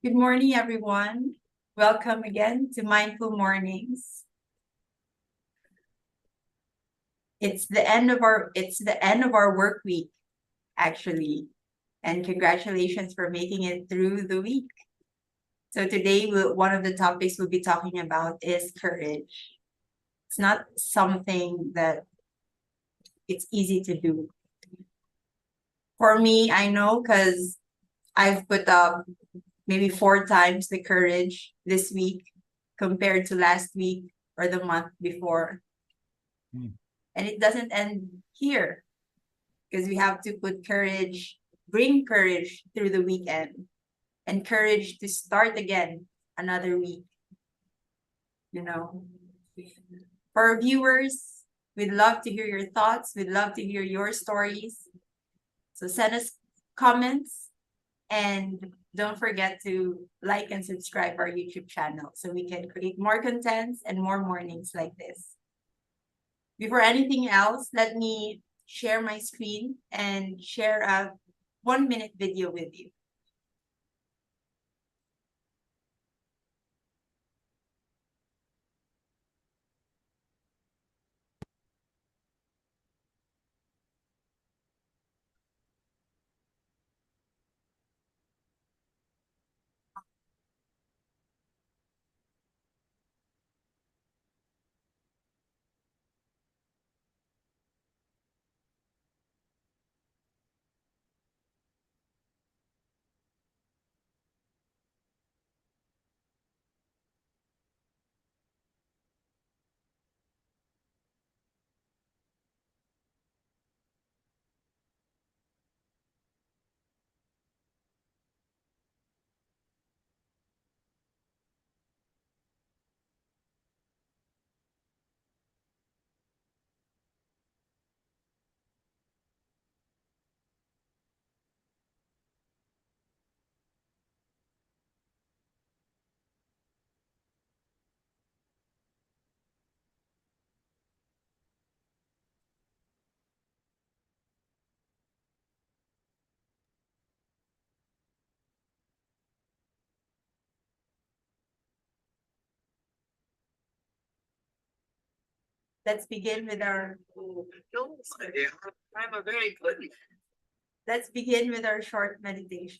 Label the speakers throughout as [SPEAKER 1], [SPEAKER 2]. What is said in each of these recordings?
[SPEAKER 1] Good morning, everyone. Welcome again to Mindful Mornings. It's the end of our work week, actually. And congratulations for making it through the week. So today one of the topics we'll be talking about is courage. It's not something that it's easy to do. For me, I know because I've put up maybe 4 times the courage this week compared to last week or the month before. And it doesn't end here because we have to bring courage through the weekend and courage to start again another week. You know, for our viewers, we'd love to hear your thoughts. We'd love to hear your stories. So send us comments and don't forget to like and subscribe our YouTube channel so we can create more contents and more mornings like this. Before anything else, let me share my screen and share a 1-minute video with you. Let's begin with our I'm a very good. Let's begin with our short meditation.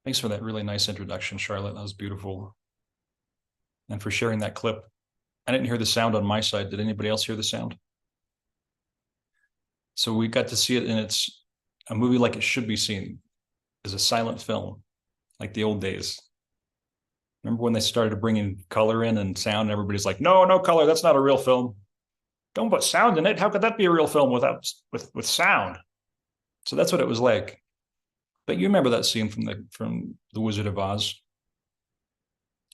[SPEAKER 2] Thanks for that really nice introduction, Charlotte. That was beautiful. And for sharing that clip. I didn't hear the sound on my side. Did anybody else hear the sound? So we got to see it, and it's a movie like it should be seen, as a silent film, like the old days. Remember when they started bringing color in and sound, and everybody's like, no, no color, that's not a real film. Don't put sound in it. How could that be a real film without with sound? So that's what it was like. But you remember that scene from the Wizard of Oz,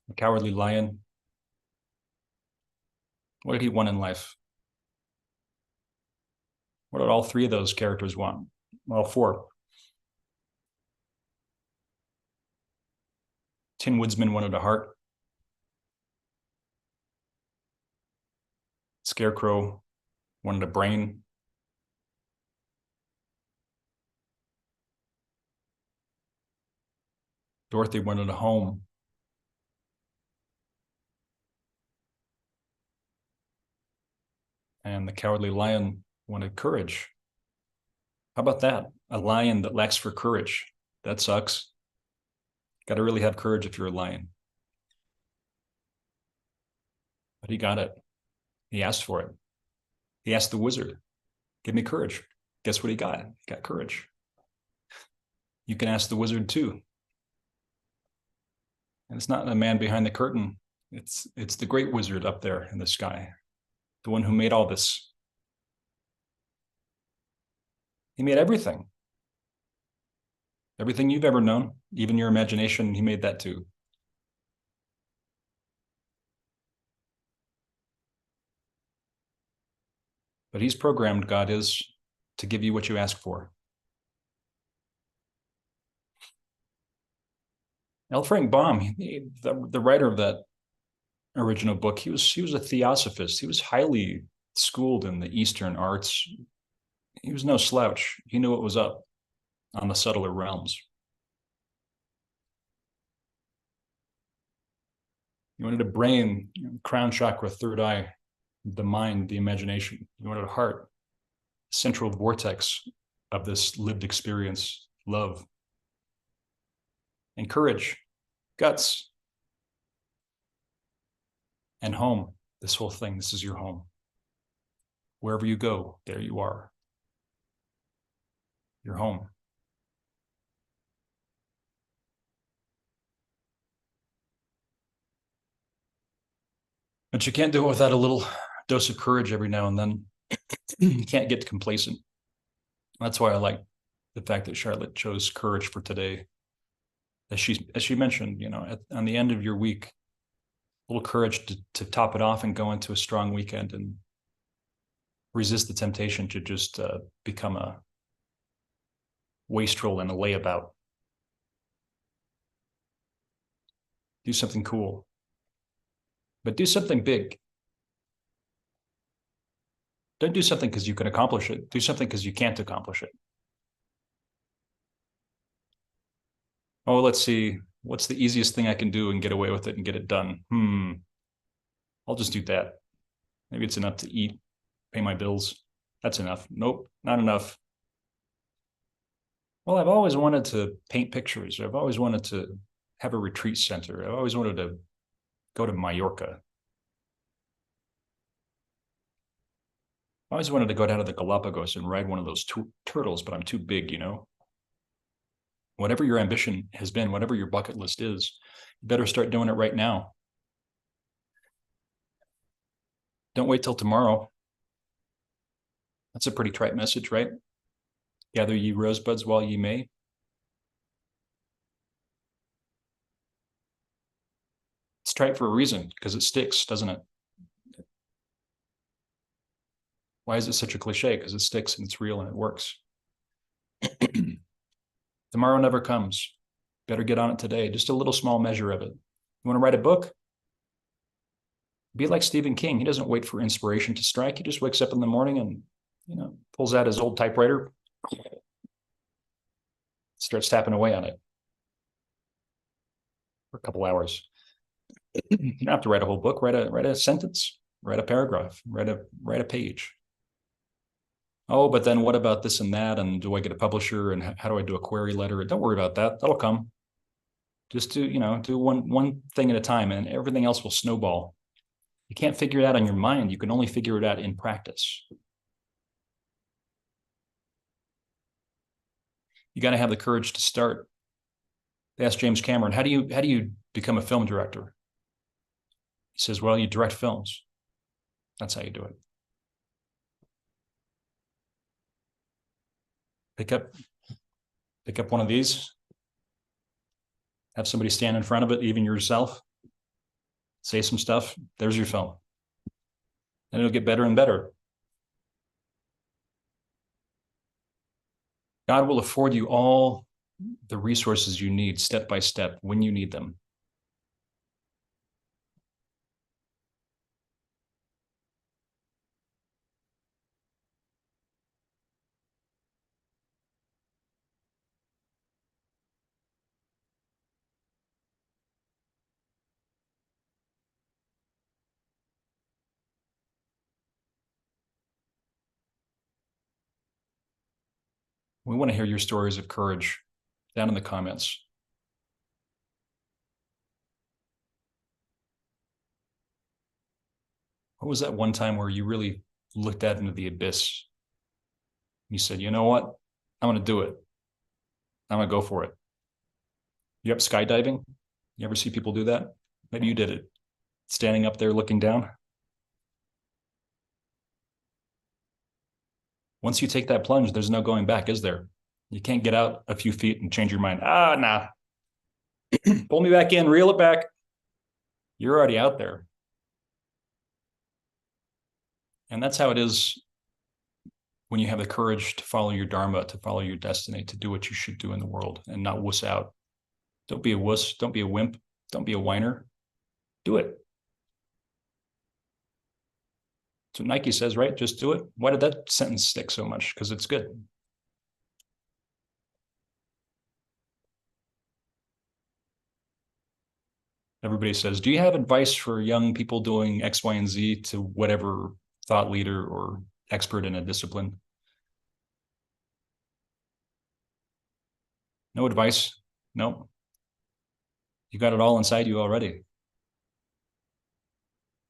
[SPEAKER 2] the Cowardly Lion. What did he want in life? What did all three of those characters want? Well, four. Tin Woodsman wanted a heart. Scarecrow wanted a brain. Dorothy wanted a home. And the Cowardly Lion wanted courage. How about that? A lion that lacks for courage. That sucks. Got to really have courage if you're a lion. But he got it. He asked for it. He asked the wizard, give me courage. Guess what he got? He got courage. You can ask the wizard too. And it's not the man behind the curtain. It's the great wizard up there in the sky, the one who made all this. He made everything. Everything you've ever known, even your imagination, he made that too. But he's programmed, God is, to give you what you ask for. L. Frank Baum, the writer of that original book, he was a theosophist. He was highly schooled in the Eastern arts. He was no slouch. He knew what was up on the subtler realms. You wanted a brain, crown chakra, third eye, the mind, the imagination. You wanted a heart, central vortex of this lived experience, love, and courage, guts, and home. This whole thing, this is your home. Wherever you go, there you are. Your home. But you can't do it without a little dose of courage every now and then. You can't get complacent. That's why I like the fact that Charlotte chose courage for today. As she mentioned, on the end of your week, a little courage to top it off and go into a strong weekend and resist the temptation to just become a wastrel and a layabout. Do something cool. But do something big. Don't do something because you can accomplish it. Do something because you can't accomplish it. Oh, let's see. What's the easiest thing I can do and get away with it and get it done? I'll just do that. Maybe it's enough to eat, pay my bills. That's enough. Nope, not enough. Well, I've always wanted to paint pictures. I've always wanted to have a retreat center. I've always wanted to go to Mallorca. I always wanted to go down to the Galapagos and ride one of those turtles, but I'm too big, you know? Whatever your ambition has been, whatever your bucket list is, you better start doing it right now. Don't wait till tomorrow. That's a pretty trite message, right? Gather ye rosebuds while ye may. It's trite for a reason, because it sticks, doesn't it? Why is it such a cliche? Because it sticks and it's real and it works. Tomorrow never comes. Better get on it today. Just a little small measure of it. You want to write a book? Be like Stephen King. He doesn't wait for inspiration to strike. He just wakes up in the morning and, pulls out his old typewriter, starts tapping away on it for a couple hours. You don't have to write a whole book. Write a sentence. Write a paragraph. Write a page. Oh, but then what about this and that? And do I get a publisher? And how do I do a query letter? Don't worry about that. That'll come. Just do one thing at a time, and everything else will snowball. You can't figure it out on your mind. You can only figure it out in practice. You got to have the courage to start. They asked James Cameron, how do you become a film director? He says, well, you direct films. That's how you do it. Pick up one of these, have somebody stand in front of it, even yourself, say some stuff. There's your film. And it'll get better and better. God will afford you all the resources you need step by step when you need them. We want to hear your stories of courage down in the comments. What was that one time where you really looked out into the abyss? You said, you know what? I'm going to do it. I'm going to go for it. You up skydiving? You ever see people do that? Maybe you did it. Standing up there looking down. Once you take that plunge, there's no going back, is there? You can't get out a few feet and change your mind. Nah. Pull me back in, reel it back. You're already out there. And that's how it is when you have the courage to follow your dharma, to follow your destiny, to do what you should do in the world and not wuss out. Don't be a wuss. Don't be a wimp. Don't be a whiner. Do it. That's what Nike says, right? Just do it. Why did that sentence stick so much? Because it's good. Everybody says, do you have advice for young people doing X, Y, and Z to whatever thought leader or expert in a discipline? No advice? No. You got it all inside you already.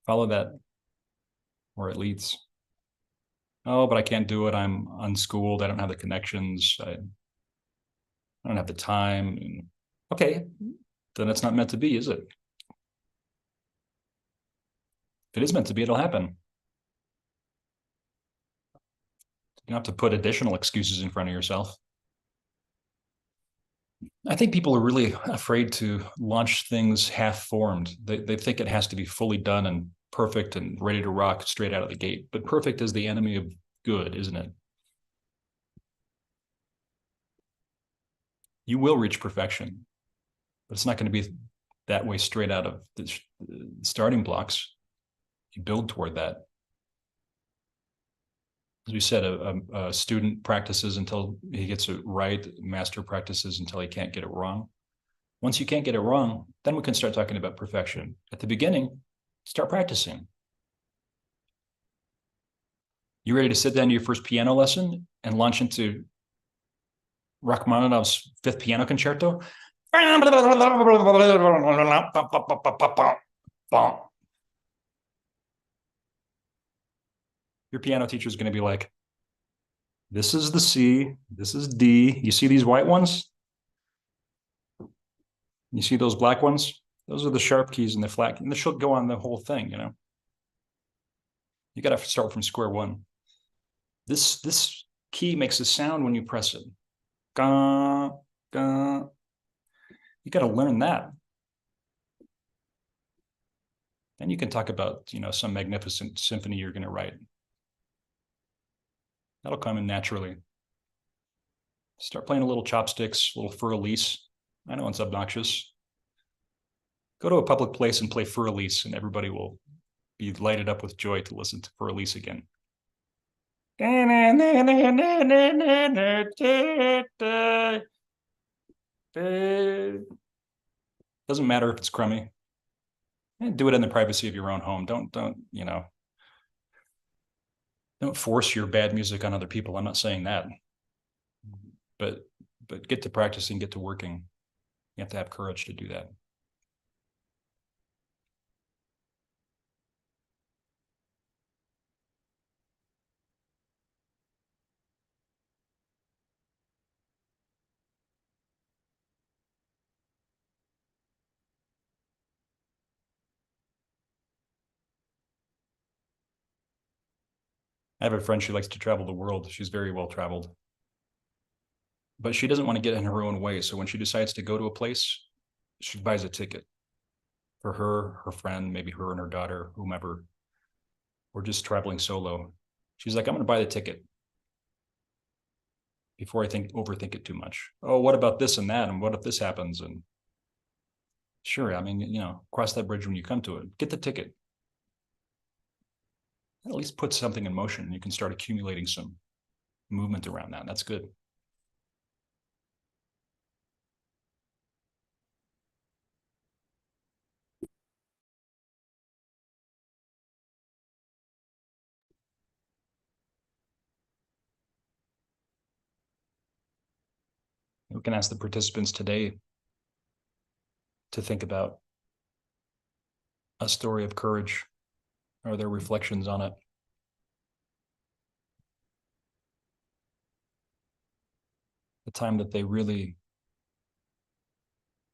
[SPEAKER 2] Follow that where it leads. Oh, but I can't do it. I'm unschooled. I don't have the connections. I don't have the time. Okay, then it's not meant to be, is it? If it is meant to be, it'll happen. You don't have to put additional excuses in front of yourself. I think people are really afraid to launch things half-formed. They think it has to be fully done and perfect and ready to rock straight out of the gate. But perfect is the enemy of good, isn't it? You will reach perfection, but it's not going to be that way straight out of the starting blocks. You build toward that. As we said, a student practices until he gets it right. Master practices until he can't get it wrong. Once you can't get it wrong, then we can start talking about perfection. At the beginning, start practicing. You ready to sit down to your first piano lesson and launch into Rachmaninoff's Fifth Piano Concerto? Your piano teacher is going to be like, this is the C, this is D. You see these white ones? You see those black ones? Those are the sharp keys and the flat, and she'll go on the whole thing, you know. You got to start from square one. This key makes a sound when you press it. Ga, ga. You got to learn that. Then you can talk about, you know, some magnificent symphony you're going to write. That'll come in naturally. Start playing a little chopsticks, a little fur-elise. I know it's obnoxious. Go to a public place and play fur-elise, and everybody will be lighted up with joy to listen to fur-elise again. Doesn't matter if it's crummy. Do it in the privacy of your own home. Don't you know, don't force your bad music on other people. I'm not saying that. But get to practicing, get to working. You have to have courage to do that. I have a friend, she likes to travel the world. She's very well traveled. But she doesn't want to get in her own way. So when she decides to go to a place, she buys a ticket for her, her friend, maybe her and her daughter, whomever. We're just traveling solo. She's like, I'm going to buy the ticket before I overthink it too much. Oh, what about this and that? And what if this happens? And sure, I mean, you know, cross that bridge when you come to it. Get the ticket. At least put something in motion, and you can start accumulating some movement around that. That's good. We can ask the participants today to think about a story of courage or their reflections on it. The time that they really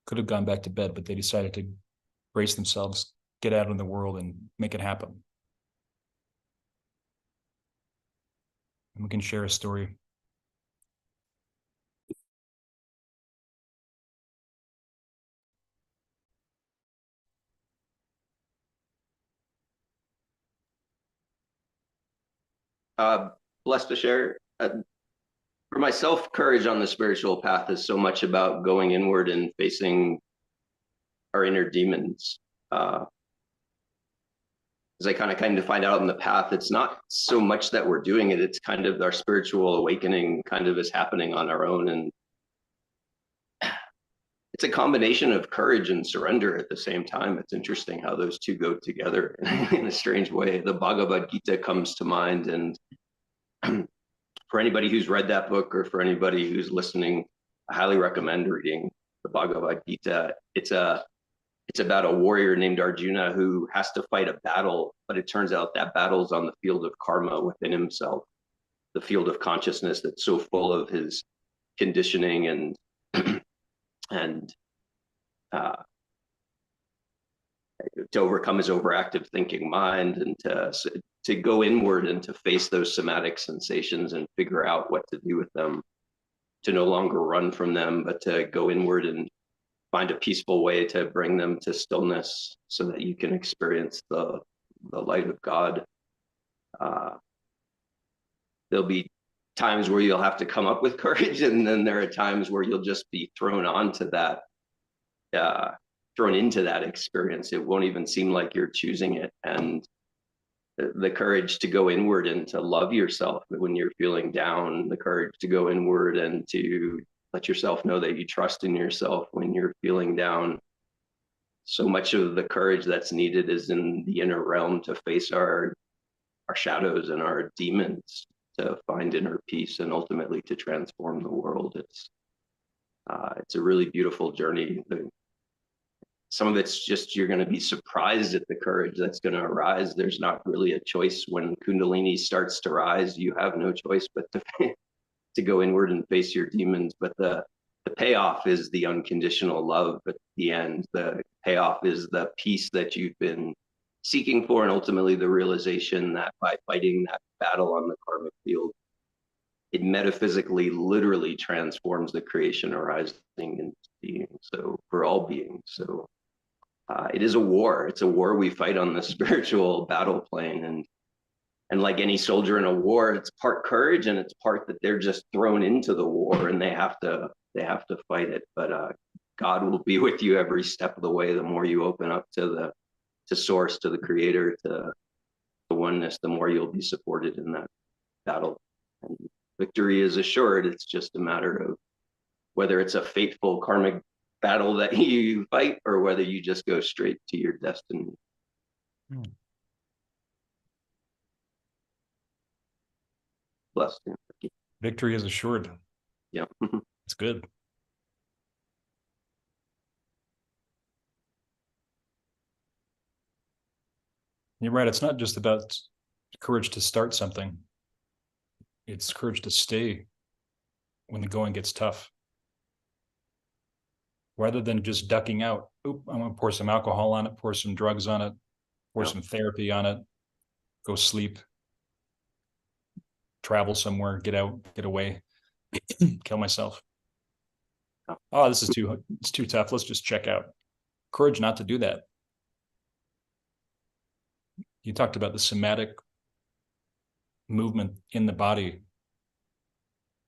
[SPEAKER 2] could have gone back to bed, but they decided to brace themselves, get out in the world and make it happen. And we can share a story.
[SPEAKER 3] Blessed to share. For myself, courage on the spiritual path is so much about going inward and facing our inner demons. As I kind of came to find out in the path, it's not so much that we're doing it, it's kind of our spiritual awakening kind of is happening on our own. And it's a combination of courage and surrender at the same time. It's interesting how those two go together in a strange way. The Bhagavad Gita comes to mind, and for anybody who's read that book or for anybody who's listening, I highly recommend reading the Bhagavad Gita. It's about a warrior named Arjuna who has to fight a battle, but it turns out that battle is on the field of karma within himself, the field of consciousness that's so full of his conditioning and to overcome his overactive thinking mind, and to go inward and to face those somatic sensations and figure out what to do with them, to no longer run from them, but to go inward and find a peaceful way to bring them to stillness so that you can experience the light of God. There'll be times where you'll have to come up with courage, and then there are times where you'll just be thrown onto that thrown into that experience. It won't even seem like you're choosing it. And the courage to go inward and to love yourself when you're feeling down, the courage to go inward and to let yourself know that you trust in yourself when you're feeling down. So much of the courage that's needed is in the inner realm to face our shadows and our demons, to find inner peace and ultimately to transform the world. It's a really beautiful journey. Some of it's just, you're going to be surprised at the courage that's going to arise. There's not really a choice when Kundalini starts to rise. You have no choice but to go inward and face your demons. But the payoff is the unconditional love at the end. The payoff is the peace that you've been seeking for, and ultimately the realization that by fighting that battle on the karmic field, it metaphysically, literally transforms the creation arising into being. So for all beings. So it is a war. It's a war we fight on the spiritual battle plane. And like any soldier in a war, it's part courage and it's part that they're just thrown into the war and they have to fight it. But God will be with you every step of the way. The more you open up to source, to the creator, to the oneness, the more you'll be supported in that battle. And victory is assured. It's just a matter of whether it's a fateful karmic battle that you fight or whether you just go straight to your destiny. Blessed.
[SPEAKER 2] Victory is assured.
[SPEAKER 3] Yeah.
[SPEAKER 2] It's good. You're right. It's not just about courage to start something. It's courage to stay when the going gets tough. Rather than just ducking out. Oop, I'm going to pour some alcohol on it, pour some drugs on it, pour some therapy on it, go sleep, travel somewhere, get out, get away, kill myself. Oh, this is it's too tough. Let's just check out. Courage not to do that. You talked about the somatic movement in the body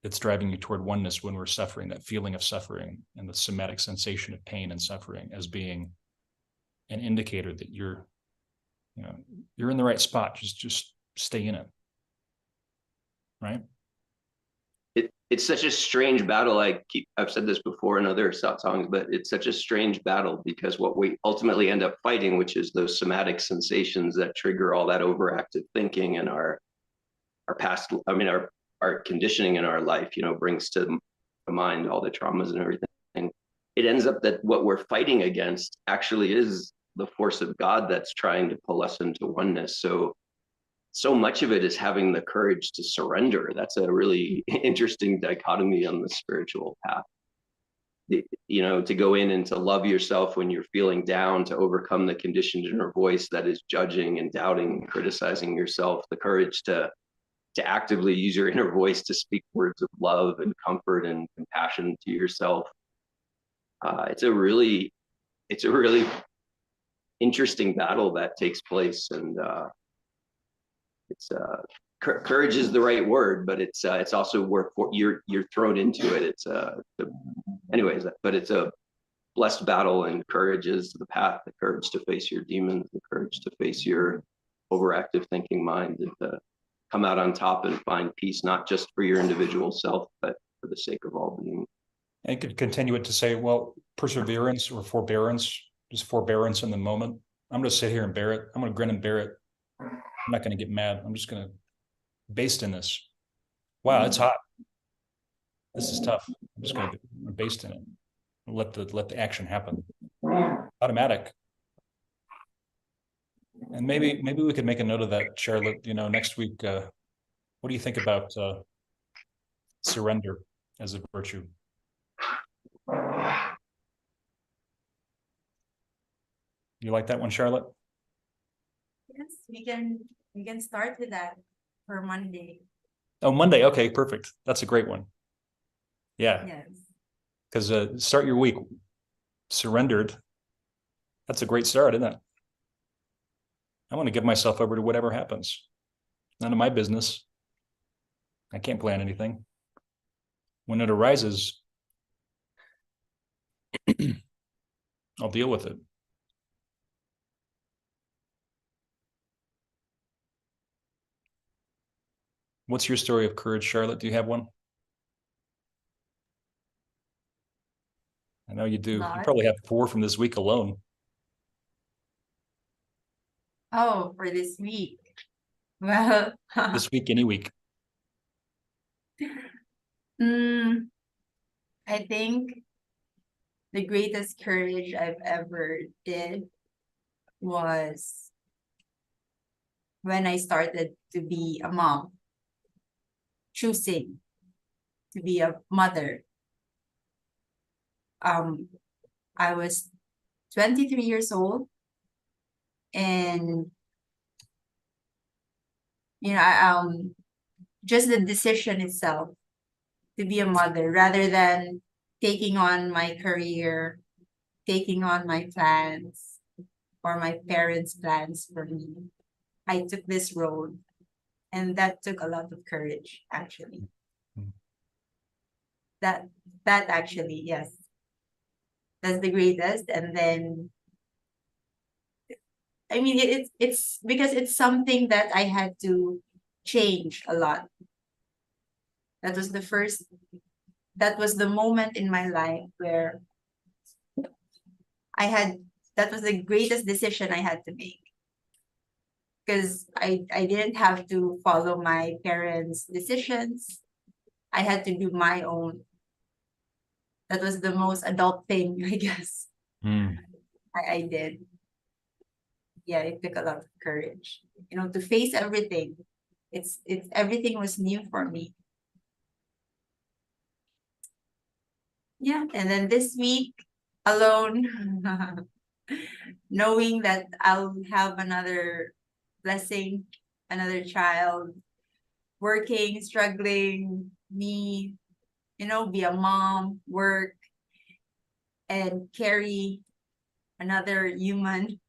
[SPEAKER 2] that's driving you toward oneness when we're suffering, that feeling of suffering and the somatic sensation of pain and suffering as being an indicator that you're in the right spot. Just stay in it. Right?
[SPEAKER 3] It's such a strange battle. I've said this before in other songs, but it's such a strange battle because what we ultimately end up fighting, which is those somatic sensations that trigger all that overactive thinking and our past, our conditioning in our life, brings to mind all the traumas and everything. It ends up that what we're fighting against actually is the force of God that's trying to pull us into oneness. So much of it is having the courage to surrender. That's a really interesting dichotomy on the spiritual path. To go in and to love yourself when you're feeling down, to overcome the conditioned inner voice that is judging and doubting and criticizing yourself, the courage to actively use your inner voice to speak words of love and comfort and compassion to yourself. It's a really interesting battle that takes place, and courage is the right word, but it's also where you're thrown into it. Anyways, but it's a blessed battle, and courage is the path. The courage to face your demons, the courage to face your overactive thinking mind, and to come out on top and find peace, not just for your individual self, but for the sake of all beings.
[SPEAKER 2] And could continue it to say, well, perseverance or forbearance, just forbearance in the moment. I'm going to sit here and bear it. I'm going to grin and bear it. I'm not going to get mad. I'm just going to baste in this. Wow, it's hot. This is tough. I'm just going to baste in it. Let the action happen. Automatic. And maybe we could make a note of that, Charlotte. Next week, what do you think about surrender as a virtue? You like that one, Charlotte?
[SPEAKER 1] Yes, we can start with that for Monday.
[SPEAKER 2] Oh, Monday. Okay, perfect. That's a great one. Yeah.
[SPEAKER 1] Yes.
[SPEAKER 2] Because start your week surrendered. That's a great start, isn't it? I want to give myself over to whatever happens. None of my business. I can't plan anything. When it arises, I'll deal with it. What's your story of courage, Charlotte? Do you have one? I know you do. You
[SPEAKER 1] Lot.
[SPEAKER 2] probably have 4 from this week alone.
[SPEAKER 1] Oh, for this week. Well,
[SPEAKER 2] This week, any week.
[SPEAKER 1] I think the greatest courage I've ever did was when I started to be a mom, choosing to be a mother. I was 23 years old, and just the decision itself to be a mother, rather than taking on my career, taking on my plans or my parents' plans for me. I took this road, and that took a lot of courage, actually. That actually, yes, that's the greatest. And then, I mean, it's because it's something that I had to change a lot. That was the moment in my life where that was the greatest decision I had to make. Because I didn't have to follow my parents' decisions. I had to do my own. That was the most adult thing, I guess, I did. Yeah, it took a lot of courage, to face everything. It's everything was new for me. Yeah, and then this week alone, knowing that I'll have another blessing, another child, working, struggling, me, be a mom, work, and carry another human.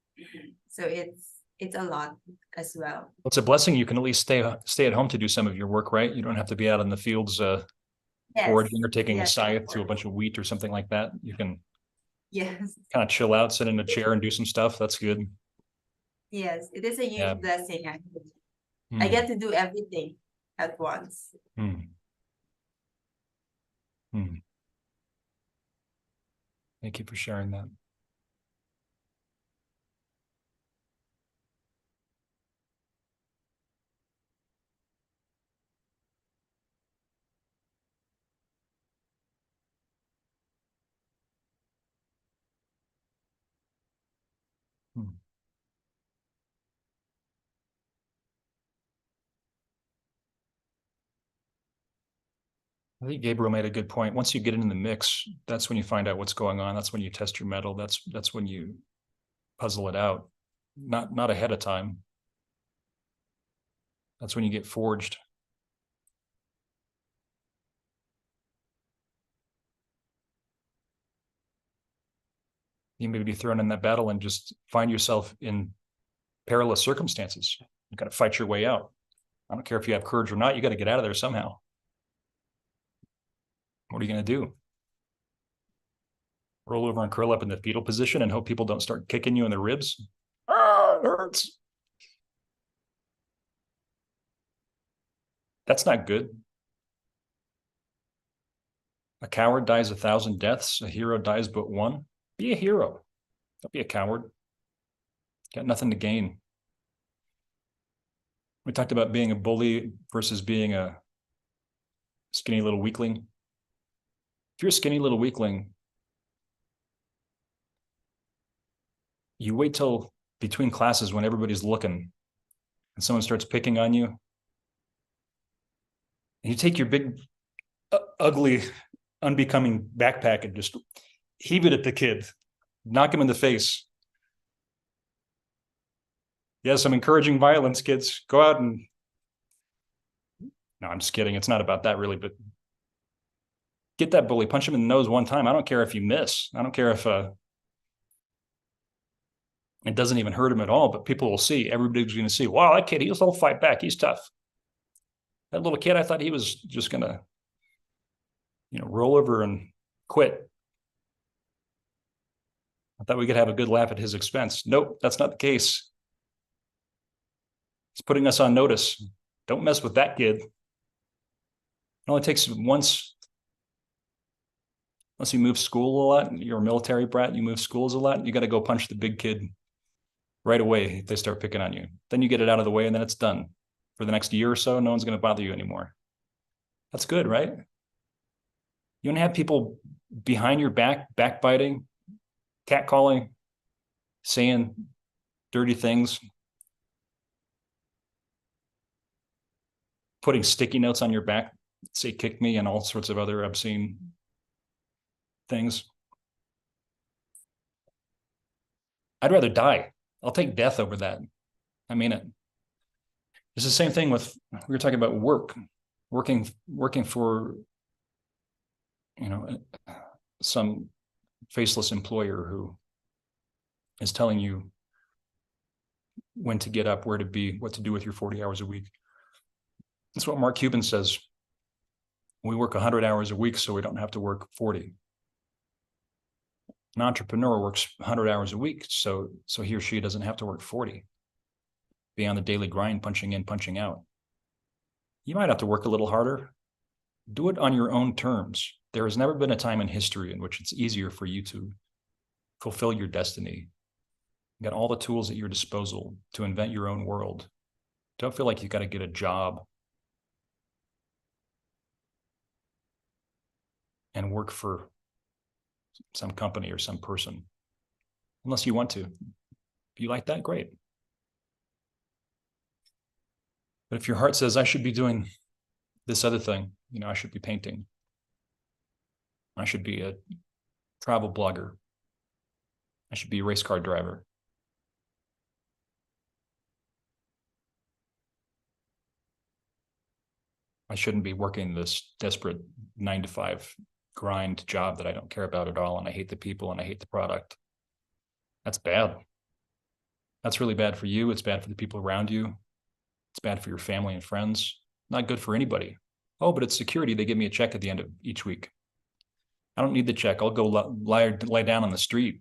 [SPEAKER 1] So it's a lot as well.
[SPEAKER 2] It's a blessing. You can at least stay at home to do some of your work, right? You don't have to be out in the fields foraging or taking a scythe to a bunch of wheat or something like that. You can kind of chill out, sit in a chair and do some stuff. That's good.
[SPEAKER 1] Yes, it is a huge blessing, actually. I
[SPEAKER 2] Hmm.
[SPEAKER 1] get to do everything at once.
[SPEAKER 2] Hmm. Thank you for sharing that. I think Gabriel made a good point. Once you get in the mix, that's when you find out what's going on. That's when you test your mettle. That's when you puzzle it out. Not ahead of time. That's when you get forged. You may be thrown in that battle and just find yourself in perilous circumstances. You got to fight your way out. I don't care if you have courage or not. You got to get out of there somehow. What are you going to do? Roll over and curl up in the fetal position and hope people don't start kicking you in the ribs? Ah, it hurts. That's not good. A coward dies 1,000 deaths. A hero dies but one. Be a hero. Don't be a coward. Got nothing to gain. We talked about being a bully versus being a skinny little weakling. If you're a skinny little weakling, you wait till between classes when everybody's looking and someone starts picking on you. And you take your big, ugly, unbecoming backpack and just heave it at the kid, knock him in the face. Yes, I'm encouraging violence, kids. Go out and... No, I'm just kidding. It's not about that really, but get that bully, punch him in the nose one time. I don't care if you miss. I don't care if it doesn't even hurt him at all, but people will see. Everybody's going to see, wow, that kid, he'll fight back. He's tough. That little kid, I thought he was just going to, roll over and quit. I thought we could have a good laugh at his expense. Nope, that's not the case. He's putting us on notice. Don't mess with that kid. It only takes once. Unless you move school a lot, you're a military brat, you move schools a lot, you got to go punch the big kid right away if they start picking on you. Then you get it out of the way and then it's done. For the next year or so, no one's going to bother you anymore. That's good, right? You want to have people behind your back, backbiting, catcalling, saying dirty things, putting sticky notes on your back, say kick me, and all sorts of other obscene things. I'd rather die. I'll take death over that. I mean it. It's the same thing with, we were talking about working for, some faceless employer who is telling you when to get up, where to be, what to do with your 40 hours a week. That's what Mark Cuban says. We work 100 hours a week so we don't have to work 40. An entrepreneur works 100 hours a week so he or she doesn't have to work 40. Be on the daily grind, punching in, punching out. You might have to work a little harder. Do it on your own terms. There has never been a time in history in which it's easier for you to fulfill your destiny. You got all the tools at your disposal to invent your own world. Don't feel like you got to get a job and work for some company or some person, unless you want to. If you like that, great. But if your heart says, I should be doing this other thing, I should be painting, I should be a travel blogger, I should be a race car driver, I shouldn't be working this desperate 9-to-5 grind job that I don't care about at all, and I hate the people and I hate the product. That's bad. That's really bad for you. It's bad for the people around you. It's bad for your family and friends. Not good for anybody. Oh, but it's security. They give me a check at the end of each week. I don't need the check. I'll go lie down on the street.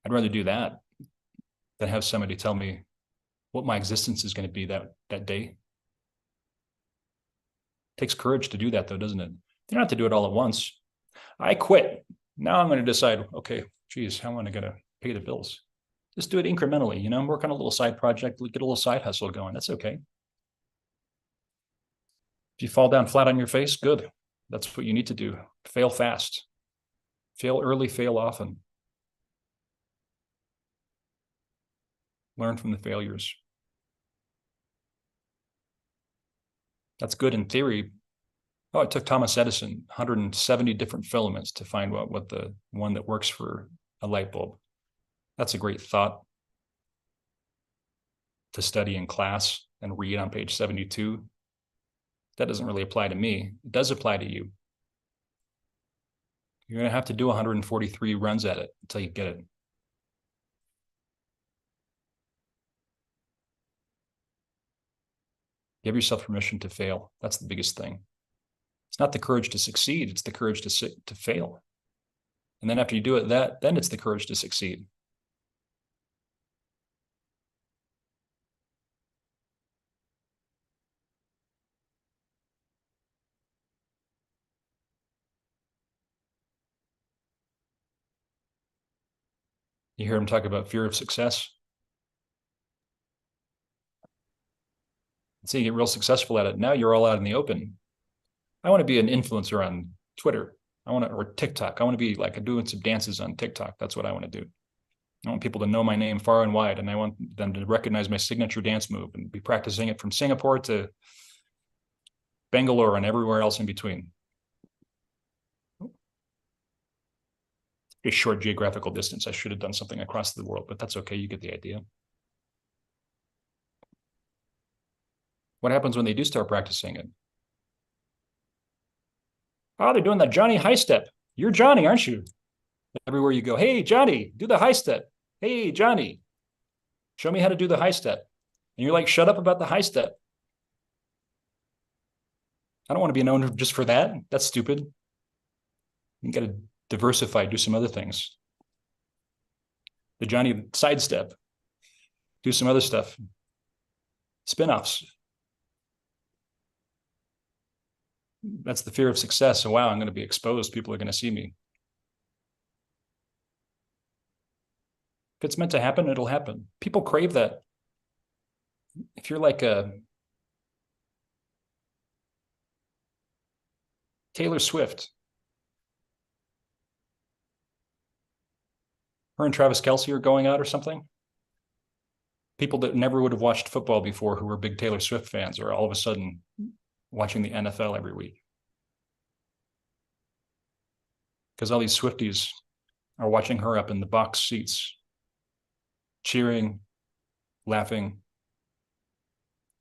[SPEAKER 2] I'd rather do that than have somebody tell me what my existence is going to be that day. It takes courage to do that, though, doesn't it? You don't have to do it all at once. I quit. Now I'm going to decide, okay, geez, how am I going to pay the bills? Just do it incrementally, work on a little side project, get a little side hustle going. That's okay. If you fall down flat on your face, good. That's what you need to do. Fail fast. Fail early, fail often. Learn from the failures. That's good in theory. Oh, it took Thomas Edison 170 different filaments to find what the one that works for a light bulb. That's a great thought to study in class and read on page 72. That doesn't really apply to me. It does apply to you. You're going to have to do 143 runs at it until you get it. Give yourself permission to fail. That's the biggest thing. It's not the courage to succeed. It's the courage to fail. And then after you do it, then it's the courage to succeed. You hear him talk about fear of success. So you get real successful at it. Now you're all out in the open. I want to be an influencer on Twitter. Or TikTok. I want to be like doing some dances on TikTok. That's what I want to do. I want people to know my name far and wide, and I want them to recognize my signature dance move and be practicing it from Singapore to Bangalore and everywhere else in between. A short geographical distance. I should have done something across the world, but that's okay. You get the idea. What happens when they do start practicing it? Oh, they're doing that Johnny high step. You're Johnny, aren't you? Everywhere you go, hey, Johnny, do the high step. Hey, Johnny, show me how to do the high step. And you're like, shut up about the high step. I don't want to be known just for that. That's stupid. You got to diversify, do some other things. the Johnny sidestep, do some other stuff, spin-offs. That's the fear of success. So, wow, I'm going to be exposed. People are going to see me. If it's meant to happen, it'll happen. People crave that. If you're like a Taylor Swift, her and Travis Kelce are going out or something. People that never would have watched football before who were big Taylor Swift fans are all of a sudden watching the NFL every week. Because all these Swifties are watching her up in the box seats, cheering, laughing,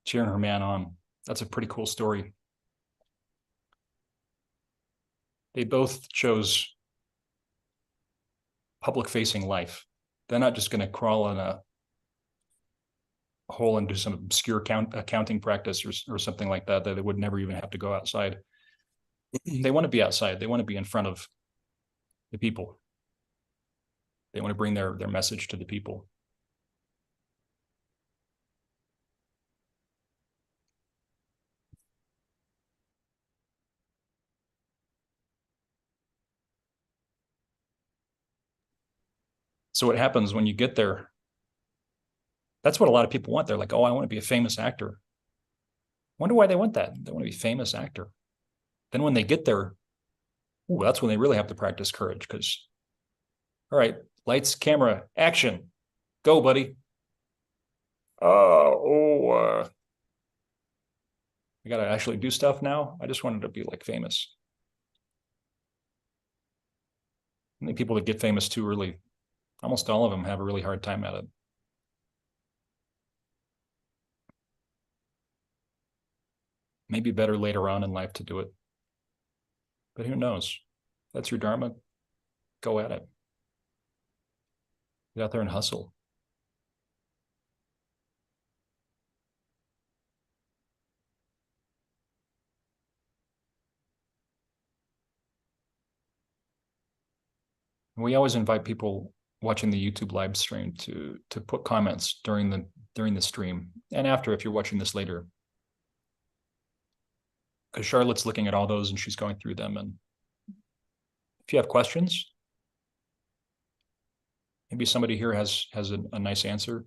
[SPEAKER 2] cheering her man on. That's a pretty cool story. They both chose public-facing life. They're not just going to crawl in a hole and do some obscure accounting practice or something like that, that they would never even have to go outside. They want to be outside. They want to be in front of the people. They want to bring their message to the people. So what happens when you get there? That's what a lot of people want. They're like, oh, I want to be a famous actor. Wonder why they want that. They want to be a famous actor. Then when they get there, ooh, that's when they really have to practice courage, because, all right, lights, camera, action. Go, buddy. I got to actually do stuff now. I just wanted to be like famous. I think people that get famous too early, almost all of them have a really hard time at it. Maybe better later on in life to do it. But who knows? If that's your dharma, go at it. Get out there and hustle. We always invite people watching the YouTube live stream to put comments during the stream and after, if you're watching this later. Because Charlotte's looking at all those and she's going through them. And if you have questions, maybe somebody here has a nice answer.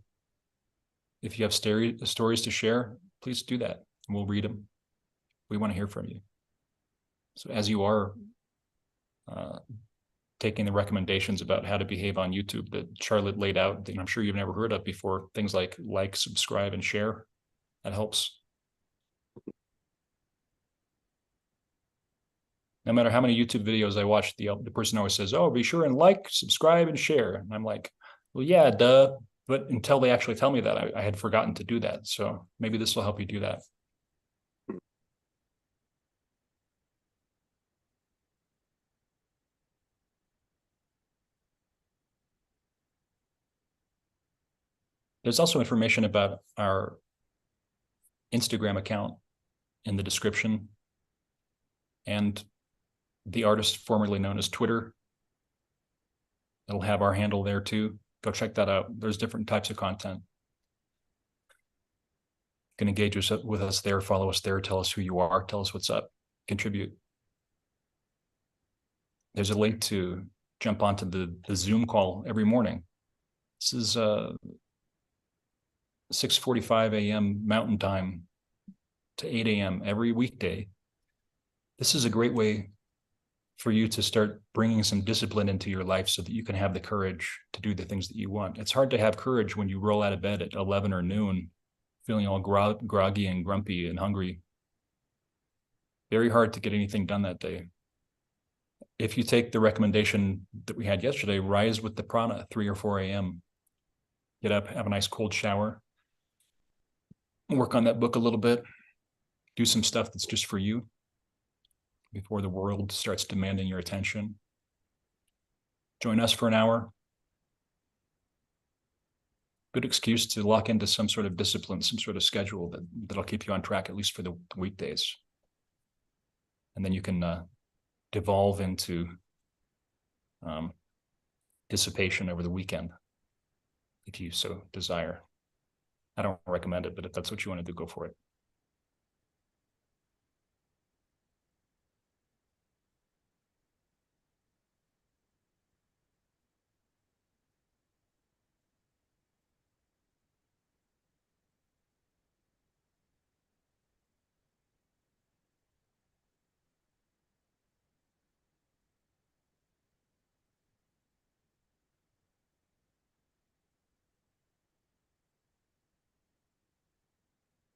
[SPEAKER 2] If you have stories to share, please do that. And we'll read them. We want to hear from you. So as you are taking the recommendations about how to behave on YouTube that Charlotte laid out, that I'm sure you've never heard of before, things like, subscribe, and share, that helps. No matter how many YouTube videos I watch, the person always says, oh, be sure and like, subscribe, and share. And I'm like, well, yeah, duh. But until they actually tell me that, I had forgotten to do that. So maybe this will help you do that. There's also information about our Instagram account in the description, and the artist formerly known as Twitter. It'll have our handle there too. Go check that out. There's different types of content. You can engage with us there, follow us there, tell us who you are, tell us what's up, contribute. There's a link to jump onto the Zoom call every morning. This is 6:45 a.m. Mountain Time to 8 a.m. every weekday. This is a great way for you to start bringing some discipline into your life so that you can have the courage to do the things that you want. It's hard to have courage when you roll out of bed at 11 or noon, feeling all groggy and grumpy and hungry. Very hard to get anything done that day. If you take the recommendation that we had yesterday, rise with the prana at 3 or 4 a.m. Get up, have a nice cold shower, work on that book a little bit, do some stuff that's just for you before the world starts demanding your attention. Join us for an hour. Good excuse to lock into some sort of discipline, some sort of schedule that'll keep you on track, at least for the weekdays. And then you can devolve into dissipation over the weekend. if you so desire. I don't recommend it, but if that's what you want to do, go for it.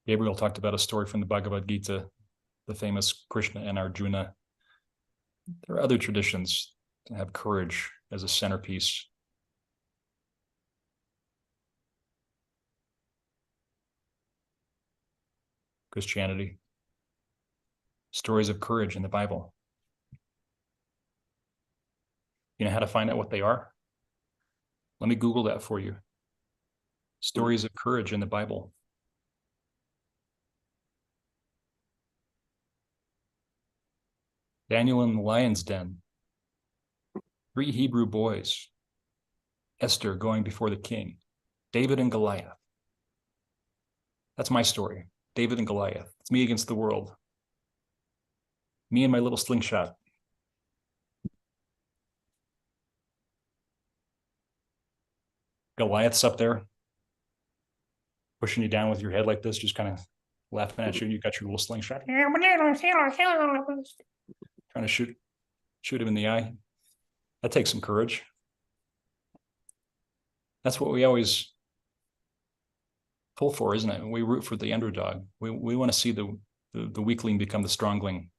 [SPEAKER 2] Gabriel talked about a story from the Bhagavad Gita, the famous Krishna and Arjuna. There are other traditions that have courage as a centerpiece. Christianity, stories of courage in the Bible. You know how to find out what they are? Let me Google that for you. Stories of courage in the Bible. Daniel in the lion's den. 3 Hebrew boys. Esther going before the king. David and Goliath. That's my story. David and Goliath. It's me against the world. Me and my little slingshot. Goliath's up there, pushing you down with your head like this, just kind of laughing at you, and you got your little slingshot. Trying to shoot him in the eye. That takes some courage. That's what we always pull for, isn't it? We root for the underdog. We want to see the weakling become the strongling.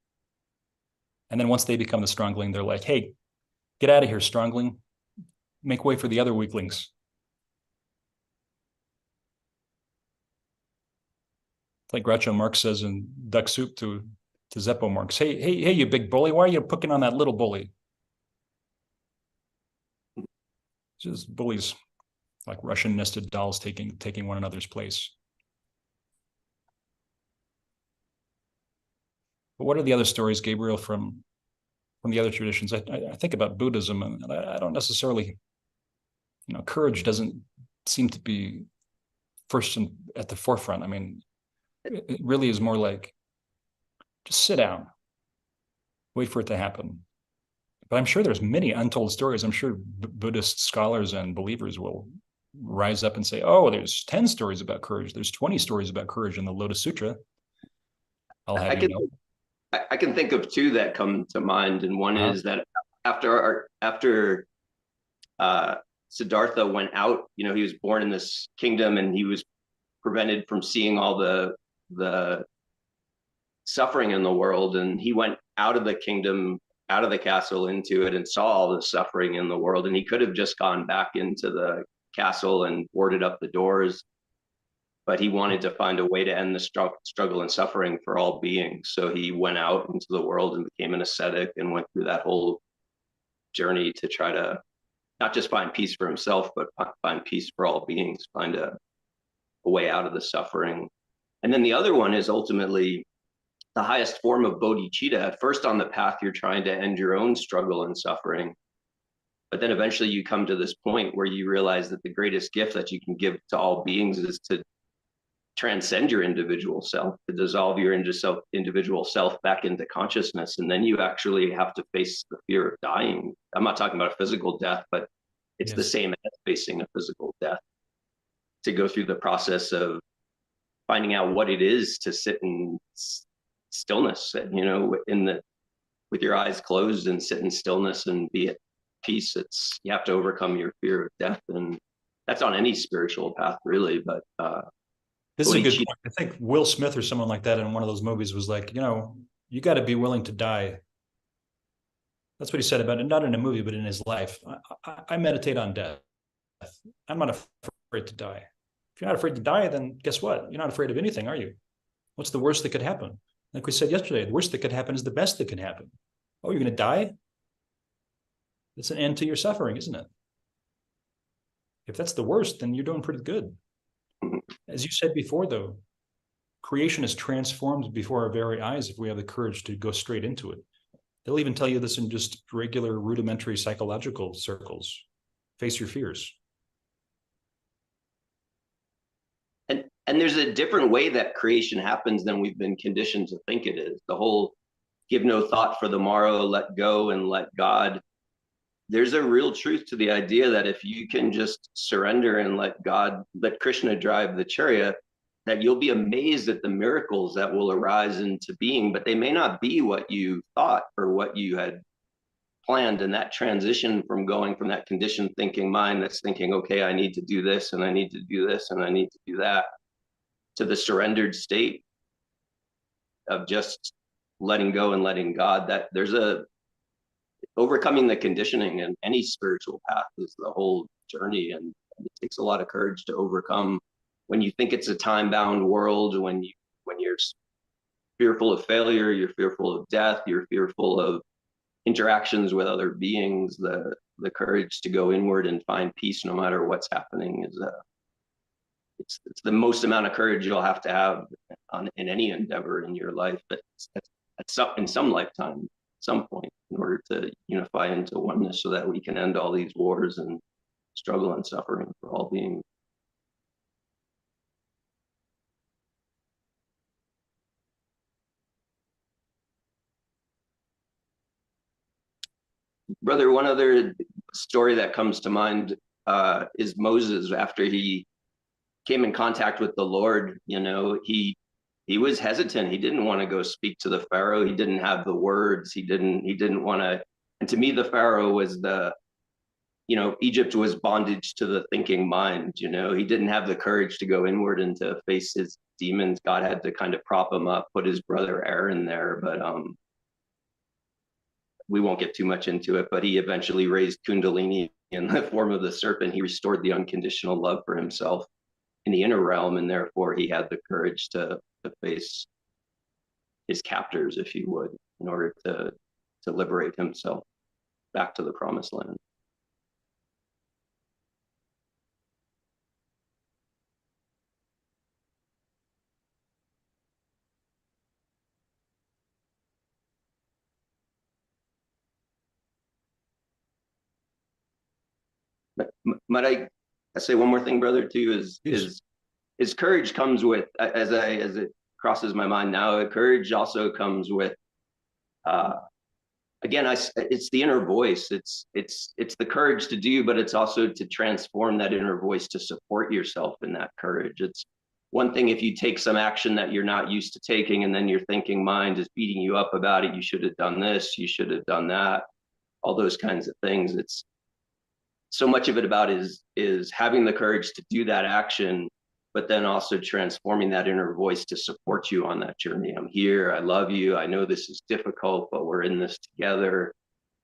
[SPEAKER 2] And then once they become the strongling, they're like, hey, get out of here, strongling. Make way for the other weaklings. It's like Groucho Marx says in Duck Soup to Zeppo Marx, hey, you big bully, why are you picking on that little bully? Just bullies, like Russian nested dolls taking one another's place. But what are the other stories, Gabriel, from the other traditions? I think about Buddhism, and I don't necessarily, courage doesn't seem to be first and at the forefront. I mean, it really is more like, just sit down, wait for it to happen. But I'm sure there's many untold stories. I'm sure Buddhist scholars and believers will rise up and say, oh, there's 10 stories about courage. There's 20 stories about courage in the Lotus Sutra. I
[SPEAKER 3] can think of 2 that come to mind. And one is that after Siddhartha went out, he was born in this kingdom and he was prevented from seeing all the suffering in the world, and he went out of the kingdom, out of the castle, into it, and saw all the suffering in the world. And he could have just gone back into the castle and boarded up the doors, but he wanted to find a way to end the struggle and suffering for all beings. So he went out into the world and became an ascetic and went through that whole journey to try to not just find peace for himself, but find peace for all beings, find a way out of the suffering. And then the other one is ultimately the highest form of bodhicitta. At first on the path, you're trying to end your own struggle and suffering. But then eventually you come to this point where you realize that the greatest gift that you can give to all beings is to transcend your individual self, to dissolve your individual self back into consciousness. And then you actually have to face the fear of dying. I'm not talking about a physical death, but it's the same as facing a physical death. To go through the process of finding out what it is to sit in stillness, with your eyes closed and sit in stillness and be at peace. You have to overcome your fear of death, and that's on any spiritual path, really. But
[SPEAKER 2] this is a good point. I think Will Smith or someone like that in one of those movies was like, you got to be willing to die. That's what he said about it, not in a movie, but in his life. I meditate on death. I'm not afraid to die. If you're not afraid to die, then guess what? You're not afraid of anything, are you? What's the worst that could happen? Like we said yesterday, the worst that could happen is the best that can happen. Oh, you're going to die? It's an end to your suffering, isn't it? If that's the worst, then you're doing pretty good. As you said before, though, creation is transformed before our very eyes if we have the courage to go straight into it. They'll even tell you this in just regular rudimentary psychological circles. Face your fears.
[SPEAKER 3] And there's a different way that creation happens than we've been conditioned to think it is. The whole give no thought for the morrow, let go and let God. There's a real truth to the idea that if you can just surrender and let God, let Krishna drive the chariot, that you'll be amazed at the miracles that will arise into being, but they may not be what you thought or what you had planned. And that transition from going from that conditioned thinking mind that's thinking, okay, I need to do this and I need to do this and I need to do that, to the surrendered state of just letting go and letting God, that there's a overcoming the conditioning in any spiritual path is the whole journey. And it takes a lot of courage to overcome when you think it's a time-bound world, when you're fearful of failure, you're fearful of death, you're fearful of interactions with other beings. The courage to go inward and find peace no matter what's happening is it's the most amount of courage you'll have to have in any endeavor in your life, but in some lifetime, at some point, in order to unify into oneness so that we can end all these wars and struggle and suffering for all beings. Brother, one other story that comes to mind is Moses. After he came in contact with the Lord, he was hesitant. He didn't want to go speak to the Pharaoh. He didn't have the words. He didn't want to. And to me, the Pharaoh was Egypt was bondage to the thinking mind. He didn't have the courage to go inward and to face his demons. God had to kind of prop him up, put his brother Aaron there. But we won't get too much into it, but he eventually raised Kundalini in the form of the serpent. He restored the unconditional love for himself in the inner realm, and therefore he had the courage to face his captors, if you would, in order to liberate himself back to the promised land. Might I say one more thing, brother, too, is courage comes with, as it crosses my mind now, courage also comes with, again, it's the inner voice. It's the courage to do, but it's also to transform that inner voice to support yourself in that courage. It's one thing if you take some action that you're not used to taking, and then your thinking mind is beating you up about it. You should have done this, you should have done that, all those kinds of things. It's so much of it about is having the courage to do that action, but then also transforming that inner voice to support you on that journey. I'm here, I love you, I know this is difficult, but we're in this together.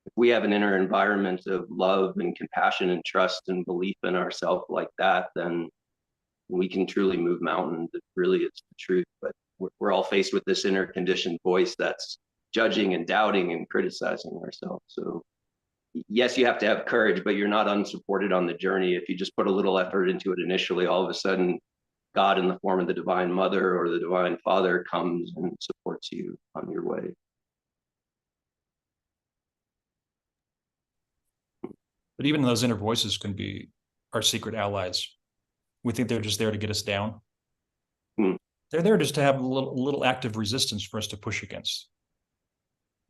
[SPEAKER 3] If we have an inner environment of love and compassion and trust and belief in ourselves like that, then we can truly move mountains. It really is the truth. But we're all faced with this inner conditioned voice that's judging and doubting and criticizing ourselves. So yes, you have to have courage, but you're not unsupported on the journey. If you just put a little effort into it initially, all of a sudden God in the form of the Divine Mother or the Divine Father comes and supports you on your way.
[SPEAKER 2] But even those inner voices can be our secret allies. We think they're just there to get us down. They're there just to have a little active resistance for us to push against.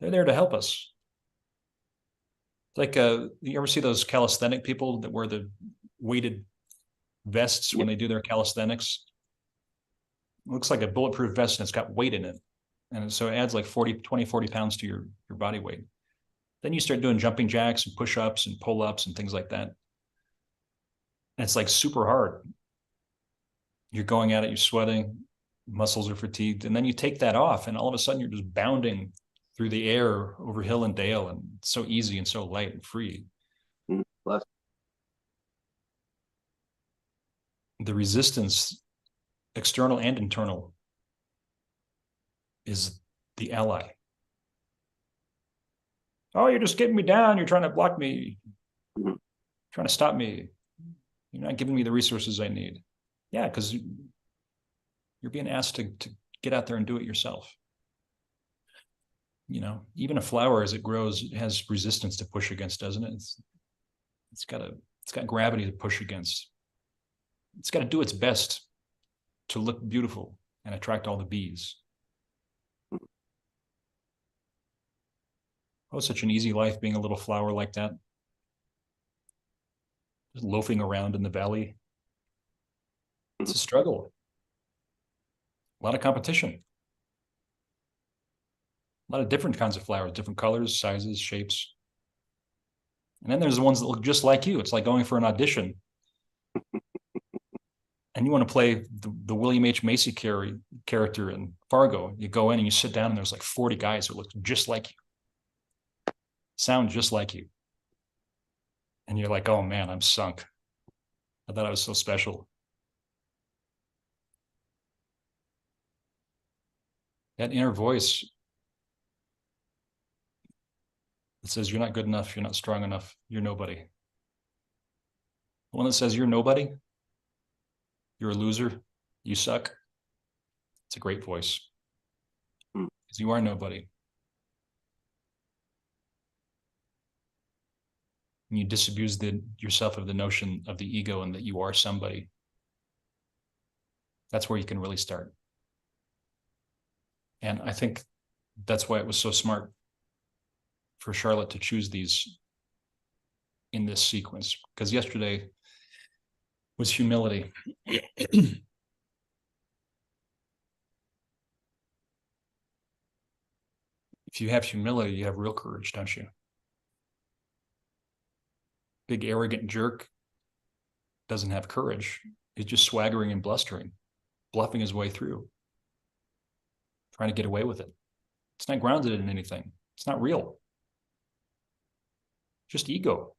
[SPEAKER 2] They're there to help us. Like, you ever see those calisthenic people that wear the weighted vests when they do their calisthenics? It looks like a bulletproof vest and it's got weight in it. And so it adds like 40 pounds to your body weight. Then you start doing jumping jacks and push-ups and pull-ups and things like that. And it's like super hard. You're going at it, you're sweating, muscles are fatigued. And then you take that off and all of a sudden you're just bounding through the air over hill and dale, and it's so easy and so light and free.
[SPEAKER 3] Plus,
[SPEAKER 2] the resistance, external and internal, is the ally. Oh, you're just getting me down. You're trying to block me. Trying to stop me. You're not giving me the resources I need. Yeah, because you're being asked to get out there and do it yourself. Even a flower as it grows, it has resistance to push against, doesn't it? It's got gravity to push against. It's got to do its best to look beautiful and attract all the bees. Oh, such an easy life being a little flower like that. Just loafing around in the valley. It's a struggle. A lot of competition. A lot of different kinds of flowers, different colors, sizes, shapes. And then there's the ones that look just like you. It's like going for an audition. And you want to play the William H. Macy character in Fargo. You go in and you sit down and there's like 40 guys who look just like you. Sound just like you. And you're like, oh man, I'm sunk. I thought I was so special. That inner voice that says you're not good enough, you're not strong enough, you're nobody. The one that says you're nobody, you're a loser, you suck. It's a great voice. Because you are nobody. And you disabuse yourself of the notion of the ego and that you are somebody. That's where you can really start. And I think that's why it was so smart for Charlotte to choose these in this sequence, because yesterday was humility. If you have humility, you have real courage, don't you? Big arrogant jerk doesn't have courage. He's just swaggering and blustering, bluffing his way through, trying to get away with it. It's not grounded in anything. It's not real. Just ego.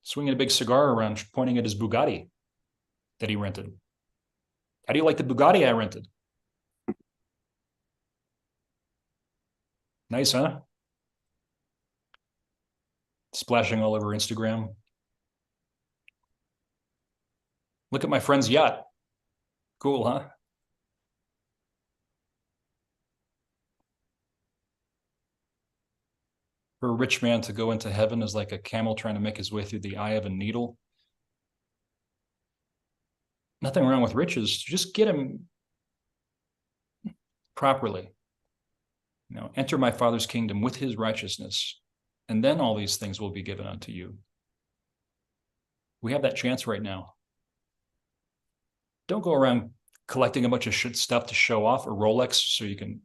[SPEAKER 2] Swinging a big cigar around, pointing at his Bugatti that he rented. How do you like the Bugatti I rented? Nice, huh? Splashing all over Instagram. Look at my friend's yacht. Cool, huh? For a rich man to go into heaven is like a camel trying to make his way through the eye of a needle. Nothing wrong with riches. Just get him properly. You know, enter my Father's kingdom with his righteousness, and then all these things will be given unto you. We have that chance right now. Don't go around collecting a bunch of shit stuff to show off, a Rolex so you can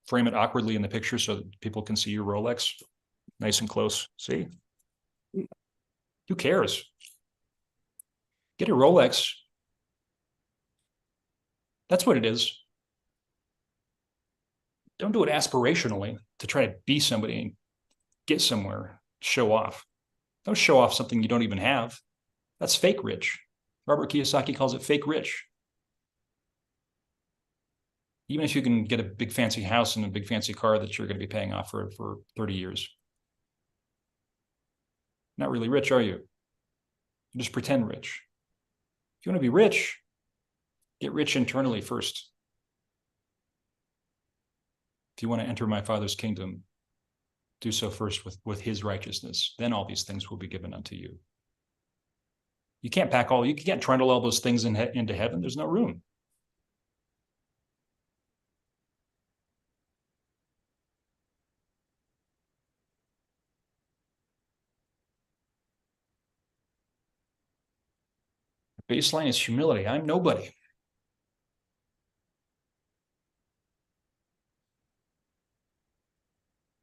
[SPEAKER 2] frame it awkwardly in the picture so that people can see your Rolex nice and close. See? Who cares? Get a Rolex. That's what it is. Don't do it aspirationally to try to be somebody and get somewhere, show off. Don't show off something you don't even have. That's fake rich. Robert Kiyosaki calls it fake rich. Even if you can get a big fancy house and a big fancy car that you're going to be paying off for 30 years. Not really rich, are you? You just pretend rich. If you want to be rich, get rich internally first. If you want to enter my Father's kingdom, do so first with his righteousness. Then all these things will be given unto you. You can't you can't trundle all those things into heaven. There's no room. Baseline is humility. I'm nobody.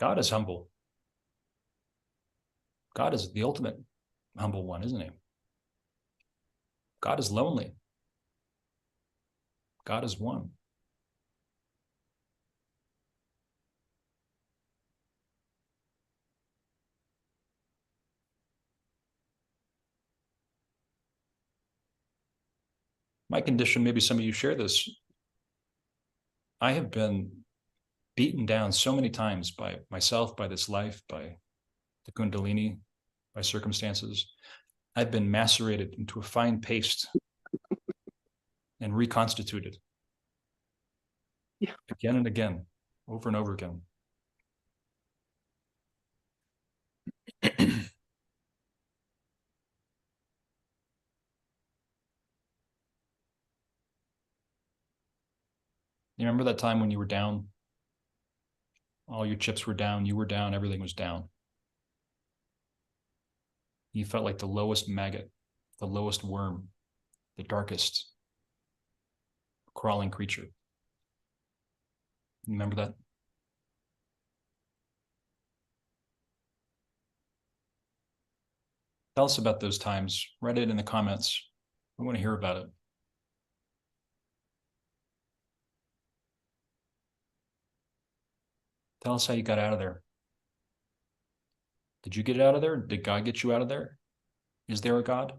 [SPEAKER 2] God is humble. God is the ultimate humble one, isn't he? God is lonely. God is one. My condition, maybe some of you share this. I have been beaten down so many times by myself, by this life, by the Kundalini, by circumstances. I've been macerated into a fine paste and reconstituted again and again, over and over again. You remember that time when you were down? All your chips were down, you were down, everything was down. You felt like the lowest maggot, the lowest worm, the darkest crawling creature. You remember that? Tell us about those times. Write it in the comments. We want to hear about it. Tell us how you got out of there. Did you get out of there? Did God get you out of there? Is there a God?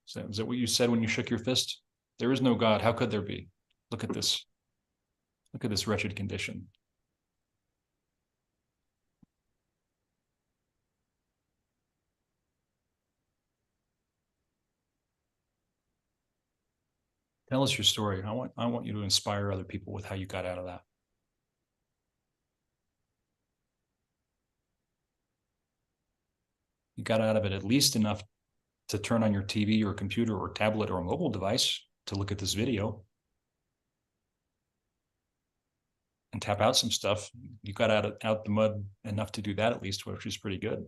[SPEAKER 2] Is that what you said when you shook your fist? There is no God. How could there be? Look at this. Look at this wretched condition. Tell us your story. I want you to inspire other people with how you got out of that. You got out of it at least enough to turn on your TV or computer or tablet or mobile device to look at this video and tap out some stuff. You got out the mud enough to do that at least, which is pretty good.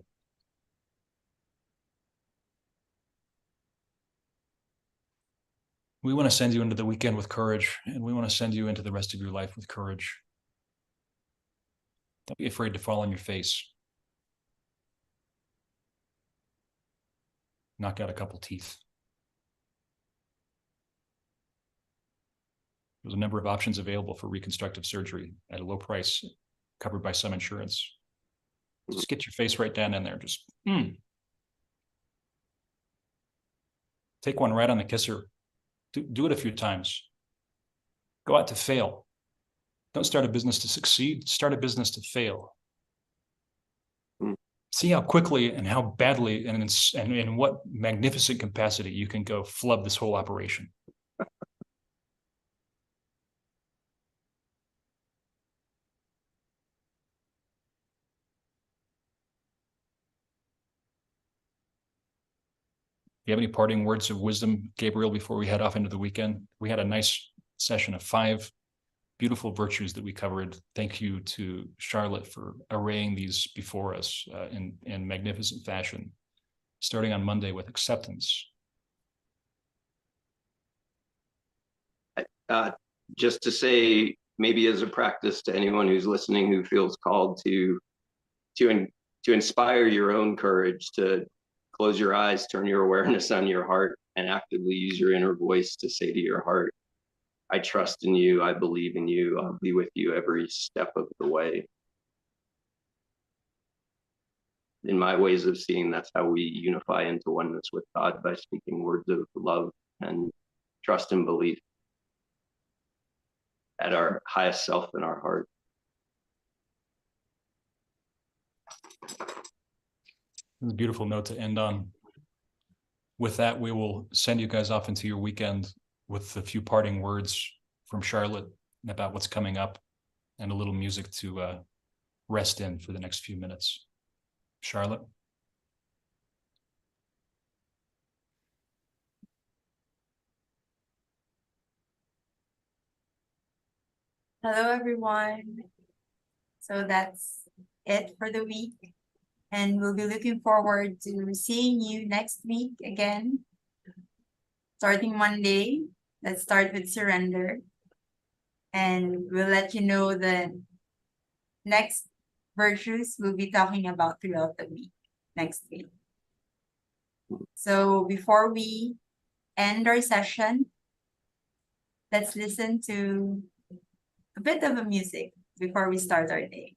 [SPEAKER 2] We want to send you into the weekend with courage, and we want to send you into the rest of your life with courage. Don't be afraid to fall on your face. Knock out a couple teeth. There's a number of options available for reconstructive surgery at a low price, covered by some insurance. Just get your face right down in there. Just take one right on the kisser. Do it a few times. Go out to fail. Don't start a business to succeed. Start a business to fail. See how quickly and how badly and in what magnificent capacity you can go flub this whole operation. Do you have any parting words of wisdom, Gabriel, before we head off into the weekend? We had a nice session of 5 beautiful virtues that we covered. Thank you to Charlotte for arraying these before us in magnificent fashion, starting on Monday with acceptance.
[SPEAKER 3] Just to say, maybe as a practice to anyone who's listening who feels called to inspire your own courage, to close your eyes, turn your awareness on your heart, and actively use your inner voice to say to your heart, I trust in you, I believe in you, I'll be with you every step of the way. In my ways of seeing, that's how we unify into oneness with God, by speaking words of love and trust and belief at our highest self in our heart.
[SPEAKER 2] It's a beautiful note to end on. With that, we will send you guys off into your weekend with a few parting words from Charlotte about what's coming up and a little music to rest in for the next few minutes. Charlotte?
[SPEAKER 1] Hello, everyone. So that's it for the week. And we'll be looking forward to seeing you next week again. Starting Monday, let's start with surrender. And we'll let you know the next virtues we'll be talking about throughout the week, next week. So before we end our session, let's listen to a bit of a music before we start our day.